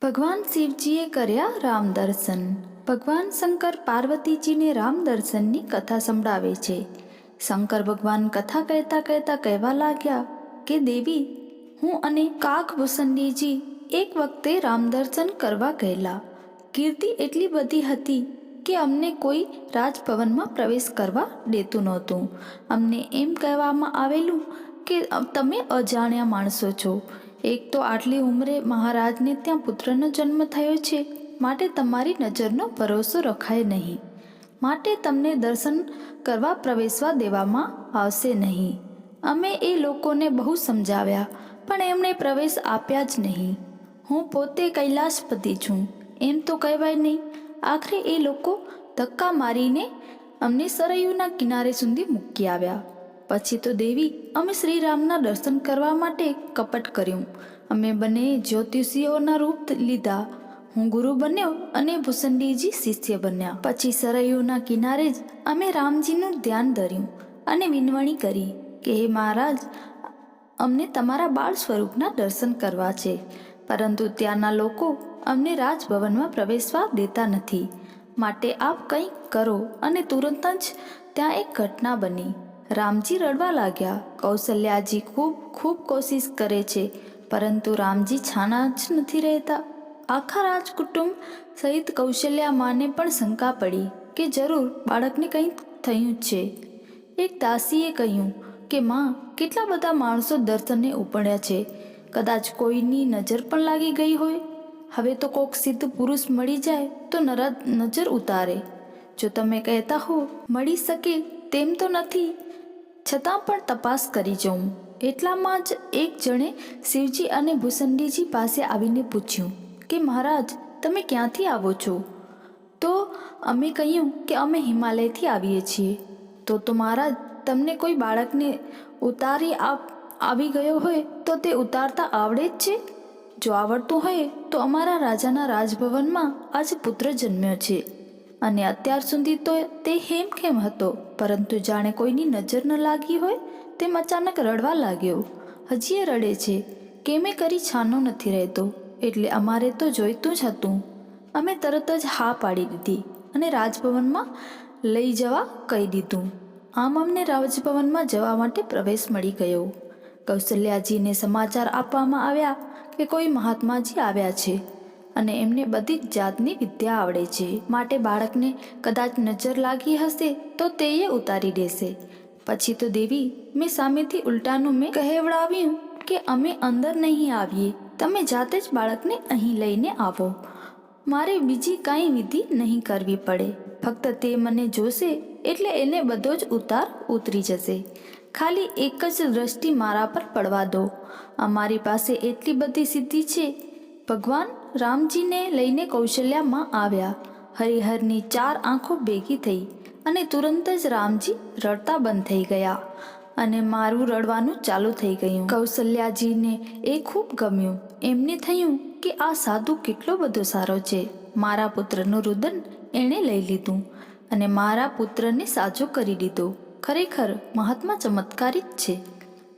ભગવાન શિવજીએ કર્યા રામ દર્શન। ભગવાન શંકર પાર્વતીજીને રામ દર્શનની કથા સંભળાવે છે। શંકર ભગવાન કથા કહેતા કહેતા કહેવા લાગ્યા કે દેવી, હું અને કાગભૂષણજીજી એક વખતે રામ દર્શન કરવા ગયેલા। કીર્તિ એટલી બધી હતી કે અમને કોઈ રાજભવનમાં પ્રવેશ કરવા દેતું નહોતું। અમને એમ કહેવામાં આવેલું કે તમે અજાણ્યા માણસો છો। એક તો આટલી ઉંમરે મહારાજને ત્યાં પુત્રનો જન્મ થયો છે, માટે તમારી નજરનો ભરોસો રખાય નહીં, માટે તમને દર્શન કરવા પ્રવેશવા દેવામાં આવશે નહીં। અમે એ લોકોને બહુ સમજાવ્યા, પણ એમણે પ્રવેશ આપ્યા જ નહીં। હું પોતે કૈલાસપતિ છું એમ તો કહેવાય નહીં। આખરે એ લોકો ધક્કા મારીને અમને સરયુના કિનારે સુધી મૂકી આવ્યા। પછી તો દેવી, અમે શ્રીરામના દર્શન કરવા માટે કપટ કર્યું। અમે બંને જ્યોતિષીઓના રૂપ લીધા। હું ગુરુ બન્યો અને ભૂષણજીજી શિષ્ય બન્યા। પછી સરયુના કિનારે જ અમે રામજીનું ધ્યાન ધર્યું અને વિનવણી કરી કે હે મહારાજ, અમને તમારા બાળ સ્વરૂપના દર્શન કરવા છે, પરંતુ ત્યાંના લોકો અમને રાજભવનમાં પ્રવેશવા દેતા નથી, માટે આપ કંઈક કરો। અને તુરંત જ ત્યાં એક ઘટના બની। રામજી રડવા લાગ્યા। કૌશલ્યાજી ખૂબ કોશિશ કરે છે, પરંતુ રામજી છાના જ નથી રહેતા। આખા રાજકુટુંબ સહિત કૌશલ્યા માને પણ શંકા પડી કે જરૂર બાળકને કંઈક થયું જ છે। એક દાસીએ કહ્યું કે માં, કેટલા બધા માણસો દર્શને ઉપડ્યા છે, કદાચ કોઈની નજર પણ લાગી ગઈ હોય। હવે તો કોક સિદ્ધ પુરુષ મળી જાય તો નજર ઉતારે। જો તમે કહેતા હો મળી શકે તેમ તો નથી, છતાં પણ તપાસ કરી જોઉં। એટલામાં જ એક જણે શિવજી અને ભૂષણજીજી પાસે આવીને પૂછ્યું કે મહારાજ, તમે ક્યાંથી આવો છો? તો અમે કહ્યું કે અમે હિમાલયથી આવીએ છીએ। તો મહારાજ, તમને કોઈ બાળકને ઉતારી આવી ગયો હોય તો તે ઉતારતા આવડે જ છે? જો આવડતું હોય તો અમારા રાજાના રાજભવનમાં આજ પુત્ર જન્મ્યો છે, અને અત્યાર સુધી તો તે હેમખેમ હતો, પરંતુ જાણે કોઈની નજર ન લાગી હોય તેમ અચાનક રડવા લાગ્યો। હજી એ રડે છે, કેમે કરી છાનો નથી રહેતો, એટલે અમારે તો જોઈતું જ હતું। અમે તરત જ હા પાડી દીધી અને રાજભવનમાં લઈ જવા કહી દીધું। આમ અમને રાજભવનમાં જવા માટે પ્રવેશ મળી ગયો। કૌશલ્યાજીને સમાચાર આપવામાં આવ્યા કે કોઈ મહાત્માજી આવ્યા છે અને એમને બધી જ જાતની વિદ્યા આવડે છે, માટે બાળકને કદાચ નજર લાગી હશે તો તે ઉતારી દેશે। પછી તો દેવી, મેં સામેથી ઉલટાનું કહેવડાવ્યું કે અમે અંદર નહીં આવીએ, તમે જાતે જ બાળકને અહીં લઈને આવો। મારે બીજી કાંઈ વિધિ નહીં કરવી પડે, ફક્ત તે મને જોશે એટલે એને બધો જ ઉતાર ઉતરી જશે। ખાલી એક જ દ્રષ્ટિ મારા પર પડવા દો। અમારી પાસે એટલી બધી સિદ્ધિ છે। ભગવાન રામજીને લઈને કૌશલ્યામાં આવ્યા। હરિહરની 4 આંખો ભેગી થઈ અને તુરંત જ રામજી રડતા બંધ થઈ ગયા અને મારું રડવાનું ચાલુ થઈ ગયું। કૌશલ્યાજીને એ ખૂબ ગમ્યું। એમને થયું કે આ સાધુ કેટલો બધો સારો છે। મારા પુત્રનું રુદન એણે લઈ લીધું અને મારા પુત્રને સાજો કરી દીધો। ખરેખર મહાત્મા ચમત્કારી જ છે।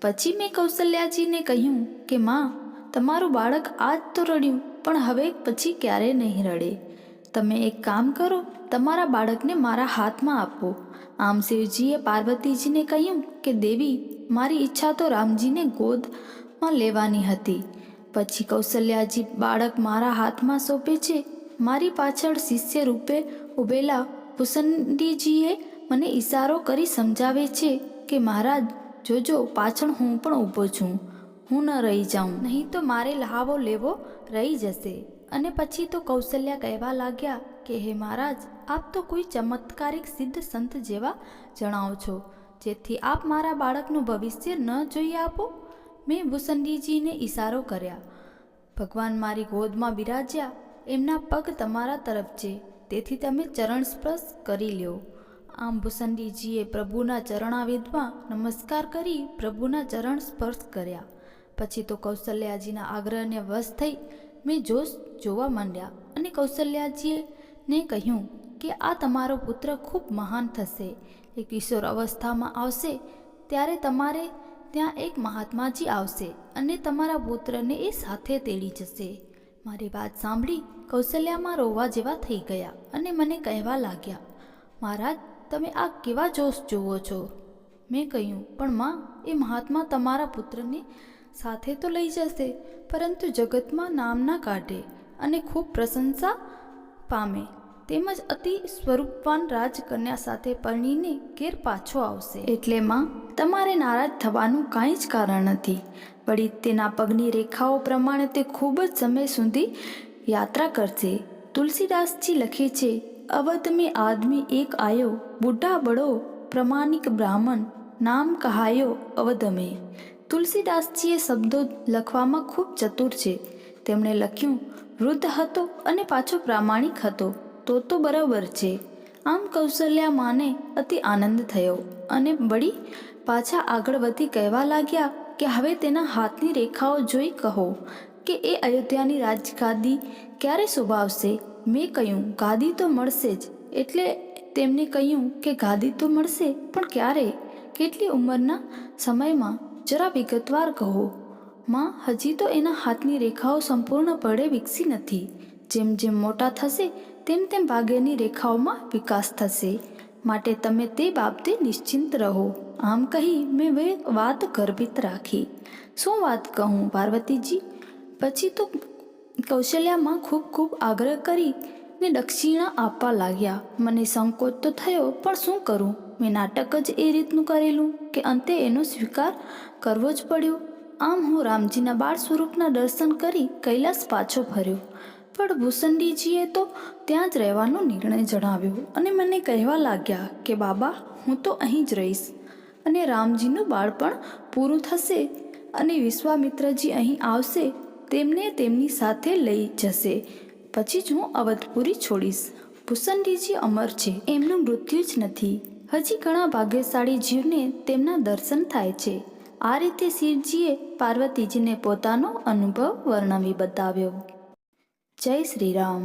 પછી મેં કૌશલ્યાજીને કહ્યું કે માં, તમારું બાળક આજ તો રડ્યું, પણ હવે પછી ક્યારે નહીં રડે। તમે એક કામ કરો, તમારા બાળકને મારા હાથમાં આપો। આમ શિવજીએ પાર્વતીજીને કહ્યું કે દેવી, મારી ઈચ્છા તો રામજીને ગોદમાં લેવાની હતી। પછી કૌશલ્યાજી બાળક મારા હાથમાં સોંપે છે। મારી પાછળ શિષ્ય રૂપે ઊભેલા ભૂષણજીજીએ મને ઈશારો કરી સમજાવે છે કે મહારાજ જોજો, પાછળ હું પણ ઊભો છું, હું ન રહી જાઉં, નહીં તો મારે લહાવો લેવો રહી જશે। અને પછી તો કૌશલ્યા કહેવા લાગ્યા કે હે મહારાજ, આપ તો કોઈ ચમત્કારિક સિદ્ધ સંત જેવા જણાવો છો, જેથી આપ મારા બાળકનું ભવિષ્ય ન જોઈ આપો। મેં ભૂષણજીજીને ઈશારો કર્યા। ભગવાન મારી ગોદમાં બિરાજ્યા। એમના પગ તમારા તરફ છે, તેથી તમે ચરણ સ્પર્શ કરી લ્યો। આમ ભૂષણજીજીએ પ્રભુના ચરણાવિંદમાં નમસ્કાર કરી પ્રભુના ચરણ સ્પર્શ કર્યા। પછી તો કૌશલ્યાજીના આગ્રહને વશ થઈ મેં જોવા માંડ્યા અને કૌશલ્યાજીને કહ્યું કે આ તમારો પુત્ર ખૂબ મહાન થશે। એ કિશોર અવસ્થામાં આવશે ત્યારે તમારે ત્યાં એક મહાત્માજી આવશે અને તમારા પુત્રને એ સાથે તેડી જશે। મારી વાત સાંભળી કૌશલ્યામાં રોવા જેવા થઈ ગયા અને મને કહેવા લાગ્યા, મહારાજ, તમે આ કેવા જોશ જુઓ છો? મેં કહ્યું, પણ માં, એ મહાત્મા તમારા પુત્રને સાથે તો લઈ જશે, પરંતુ જગતમાં નામ ના કાઢે અને ખૂબ પ્રશંસા પામે, તેમજ અતિ સ્વરૂપવાન રાજકન્યા સાથે પરણીને ઘેર પાછો આવશે. એટલે માં, તમારે નારાજ થવાનું કાંઈ જ કારણ નથી. વળી તેના પગની રેખાઓ પ્રમાણે તે ખૂબ જ સમય સુધી યાત્રા કરશે. તુલસીદાસજી લખે છે, અવધ મેં આદમી એક આયો, બુઢા બડો પ્રમાણિક બ્રાહ્મણ, નામ કહાયો અવધ મેં. તુલસીદાસજીએ શબ્દો લખવામાં ખૂબ ચતુર છે. તેમણે લખ્યું, વૃદ્ધ હતો અને પાછો પ્રામાણિક હતો, તો બરાબર છે. આમ કૌશલ્યા માને અતિ આનંદ થયો અને વળી પાછા આગળ વધી કહેવા લાગ્યા કે હવે તેના હાથની રેખાઓ જોઈ કહો કે એ અયોધ્યાની રાજગાદી ક્યારે શોભાવશે. મેં કહ્યું, ગાદી તો મળશે જ. એટલે તેમને કહ્યું કે ગાદી તો મળશે, પણ ક્યારે, કેટલી ઉંમરના સમયમાં, જરા વિગતવાર કહો. માં, હજી તો એના હાથની રેખાઓ સંપૂર્ણપણે વિકસી નથી. જેમ જેમ મોટા થશે તેમ તેમ ભાગ્યની રેખાઓમાં વિકાસ થશે, માટે તમે તે બાબતે નિશ્ચિંત રહો. આમ કહી મેં વાત ગર્ભિત રાખી. શું વાત કહું પાર્વતીજી? પછી તો કૌશલ્યામાં ખૂબ ખૂબ આગ્રહ કરી ને દક્ષિણા આપવા લાગ્યા. મને સંકોચ તો થયો, પણ શું કરું? મેં નાટક જ એ રીતનું કરેલું કે અંતે એનો સ્વીકાર કરવો જ પડ્યો. આમ હું રામજીના બાળ સ્વરૂપના દર્શન કરી કૈલાસ પાછો ફર્યો. પણ ભૂષંડીજીએ તો ત્યાં જ રહેવાનો નિર્ણય જણાવ્યો અને મને કહેવા લાગ્યા કે બાબા, હું તો અહીં જ રહીશ અને રામજીનું બાળપણ પૂરું થશે અને વિશ્વામિત્રજી અહીં આવશે, તેમને તેમની સાથે લઈ જશે, પછી જ હું અવધપુરી છોડીશ. ભૂષંડીજી અમર છે, એમનું મૃત્યુ જ નથી. હજી ઘણા ભાગ્યશાળી જીવને તેમના દર્શન થાય છે. આ રીતે શિવજીએ પાર્વતીજીને પોતાનો અનુભવ વર્ણવી બતાવ્યો. જય શ્રી રામ.